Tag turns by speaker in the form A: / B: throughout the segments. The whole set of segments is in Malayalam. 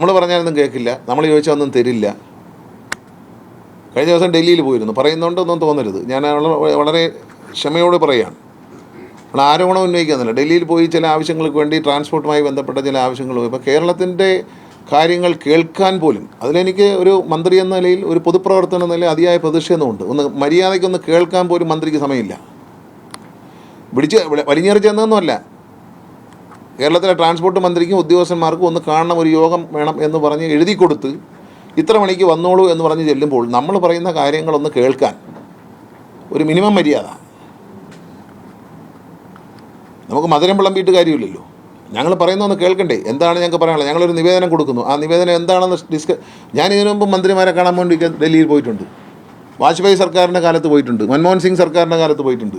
A: നമ്മൾ പറഞ്ഞാലൊന്നും കേൾക്കില്ല, നമ്മൾ ചോദിച്ചാൽ ഒന്നും തരില്ല. കഴിഞ്ഞ ദിവസം ഡൽഹിയിൽ പോയിരുന്നു, പറയുന്നുണ്ടൊന്നും തോന്നരുത്, ഞാൻ വളരെ ക്ഷമയോട് പറയുകയാണ്. നമ്മൾ ആരോപണം ഉന്നയിക്കുന്നില്ല. ഡൽഹിയിൽ പോയി ചില ആവശ്യങ്ങൾക്ക് വേണ്ടി ട്രാൻസ്പോർട്ടുമായി ബന്ധപ്പെട്ട ചില ആവശ്യങ്ങൾ പോയി. ഇപ്പോൾ കേരളത്തിൻ്റെ കാര്യങ്ങൾ കേൾക്കാൻ പോലും അതിലെനിക്ക് ഒരു മന്ത്രി എന്ന നിലയിൽ, ഒരു പൊതുപ്രവർത്തനം എന്ന നിലയിൽ അതിയായ പ്രതിഷേധമുണ്ട്. ഒന്ന് മര്യാദയ്ക്കൊന്ന് കേൾക്കാൻ പോലും മന്ത്രിക്ക് സമയമില്ല. വലിഞ്ഞേറി ചെന്നതൊന്നുമല്ല. കേരളത്തിലെ ട്രാൻസ്പോർട്ട് മന്ത്രിക്കും ഉദ്യോഗസ്ഥന്മാർക്കും ഒന്ന് കാണണം, ഒരു യോഗം വേണം എന്ന് പറഞ്ഞ് എഴുതി കൊടുത്ത് ഇത്ര മണിക്ക് വന്നോളൂ എന്ന് പറഞ്ഞ് ചെല്ലുമ്പോൾ നമ്മൾ പറയുന്ന കാര്യങ്ങളൊന്ന് കേൾക്കാൻ ഒരു മിനിമം മര്യാദ. നമുക്ക് മധുരം വിളമ്പിയിട്ട് കാര്യമില്ലല്ലോ. ഞങ്ങൾ പറയുന്നതൊന്ന് കേൾക്കണ്ടേ? എന്താണ് ഞങ്ങൾക്ക് പറയാനുള്ളത്? ഞങ്ങളൊരു നിവേദനം കൊടുക്കുന്നു. ആ നിവേദനം എന്താണെന്ന് ഞാൻ ഇതിനു മുമ്പ് മന്ത്രിമാരെ കാണാൻ വേണ്ടി ഡൽഹിയിൽ പോയിട്ടുണ്ട്. വാജ്പേയി സർക്കാരിൻ്റെ കാലത്ത് പോയിട്ടുണ്ട്, മൻമോഹൻ സിംഗ് സർക്കാരിൻ്റെ കാലത്ത് പോയിട്ടുണ്ട്,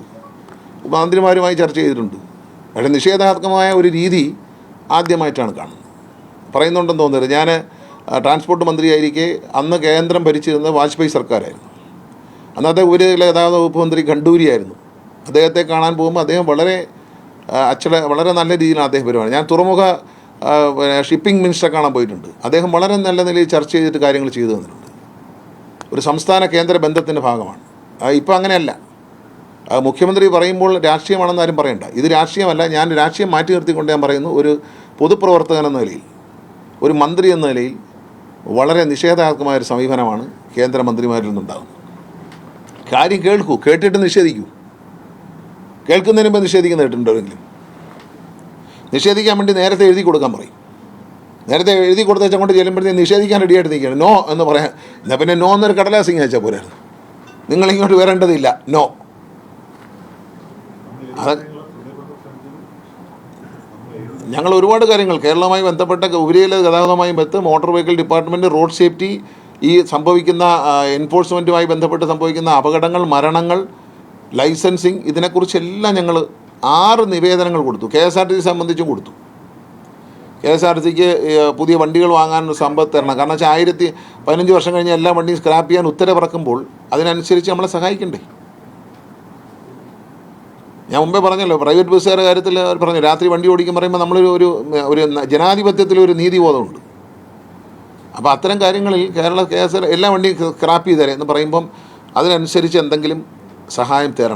A: മന്ത്രിമാരുമായി ചർച്ച ചെയ്തിട്ടുണ്ട്. വളരെ നിഷേധാത്മകമായ ഒരു രീതി ആദ്യമായിട്ടാണ് കാണുന്നത്. പറയുന്നുണ്ടെന്ന് തോന്നരുത്. ഞാൻ ട്രാൻസ്പോർട്ട് മന്ത്രിയായിരിക്കെ അന്ന് കേന്ദ്രം ഭരിച്ചിരുന്നത് വാജ്പേയി സർക്കാരായിരുന്നു. അന്നത്തെ ഗതാഗത വകുപ്പ് മന്ത്രി ഖണ്ഡൂരിയായിരുന്നു. അദ്ദേഹത്തെ കാണാൻ പോകുമ്പോൾ അദ്ദേഹം വളരെ നല്ല രീതിയിലാണ് അദ്ദേഹം പെരുമാറുന്നത്. ഞാൻ തുറമുഖ ഷിപ്പിംഗ് മിനിസ്റ്ററെ കാണാൻ പോയിട്ടുണ്ട്. അദ്ദേഹം വളരെ നല്ല നിലയിൽ ചർച്ച ചെയ്തിട്ട് കാര്യങ്ങൾ ചെയ്തു തന്നിട്ടുണ്ട്. ഒരു സംസ്ഥാന കേന്ദ്ര ബന്ധത്തിൻ്റെ ഭാഗമാണ്. ഇപ്പോൾ അങ്ങനെയല്ല. മുഖ്യമന്ത്രി പറയുമ്പോൾ രാഷ്ട്രീയമാണെന്ന് ആരും പറയണ്ട. ഇത് രാഷ്ട്രീയമല്ല. ഞാൻ രാഷ്ട്രീയം മാറ്റി നിർത്തിക്കൊണ്ട് ഞാൻ പറയുന്നു, ഒരു പൊതുപ്രവർത്തകൻ എന്ന നിലയിൽ, ഒരു മന്ത്രി എന്ന നിലയിൽ വളരെ നിഷേധാത്മകമായൊരു സമീപനമാണ് കേന്ദ്രമന്ത്രിമാരിൽ നിന്നുണ്ടാകുന്നത്. കാര്യം കേൾക്കൂ, കേട്ടിട്ട് നിഷേധിക്കൂ. കേൾക്കുന്നതിന് മുമ്പ് നിഷേധിക്കുന്ന കേട്ടിട്ടുണ്ടെങ്കിലും നിഷേധിക്കാൻ വേണ്ടി നേരത്തെ എഴുതി കൊടുക്കാൻ പറയും. നേരത്തെ എഴുതി കൊടുത്തേച്ചാൽ കൊണ്ട് ചെല്ലുമ്പോഴത്തേക്ക് നിഷേധിക്കാൻ റെഡിയായിട്ട് നിൽക്കുകയാണ്. നോ എന്ന് പറയാൻ. എന്നാൽ പിന്നെ നോ എന്നൊരു കടലാസിങ് അയച്ചാൽ പോരായിരുന്നു. നിങ്ങളിങ്ങോട്ട് വരേണ്ടതില്ല, നോ. അത് ഞങ്ങൾ ഒരുപാട് കാര്യങ്ങൾ കേരളവുമായി ബന്ധപ്പെട്ട ഉപരിയിലെ ഗതാഗതവുമായി motor vehicle department, road safety, ഈ സംഭവിക്കുന്ന എൻഫോഴ്സ്മെൻറ്റുമായി ബന്ധപ്പെട്ട് സംഭവിക്കുന്ന അപകടങ്ങൾ, മരണങ്ങൾ, ലൈസൻസിങ്, ഇതിനെക്കുറിച്ചെല്ലാം ഞങ്ങൾ 6 നിവേദനങ്ങൾ കൊടുത്തു. KSRTC സംബന്ധിച്ചും കൊടുത്തു. KSRTCക്ക് പുതിയ വണ്ടികൾ വാങ്ങാൻ സമ്പത്ത് തരണം. കാരണം വെച്ചാൽ 15 വർഷം കഴിഞ്ഞ് എല്ലാ വണ്ടിയും സ്ക്രാപ്പ് ചെയ്യാൻ ഉത്തരവിറക്കുമ്പോൾ അതിനനുസരിച്ച് നമ്മളെ സഹായിക്കണ്ടേ? ഞാൻ മുമ്പേ പറഞ്ഞല്ലോ, പ്രൈവറ്റ് ബസ്സുകാരുടെ കാര്യത്തിൽ അവർ പറഞ്ഞു, രാത്രി വണ്ടി ഓടിക്കാൻ പറയുമ്പോൾ നമ്മളൊരു ഒരു ജനാധിപത്യത്തിലൊരു നീതിബോധമുണ്ട്. അപ്പോൾ അത്തരം കാര്യങ്ങളിൽ KSR എല്ലാ വണ്ടിയും സ്ക്രാപ്പ് ചെയ്ത് തരാം എന്ന് പറയുമ്പം അതിനനുസരിച്ച് എന്തെങ്കിലും സഹായം തരണം.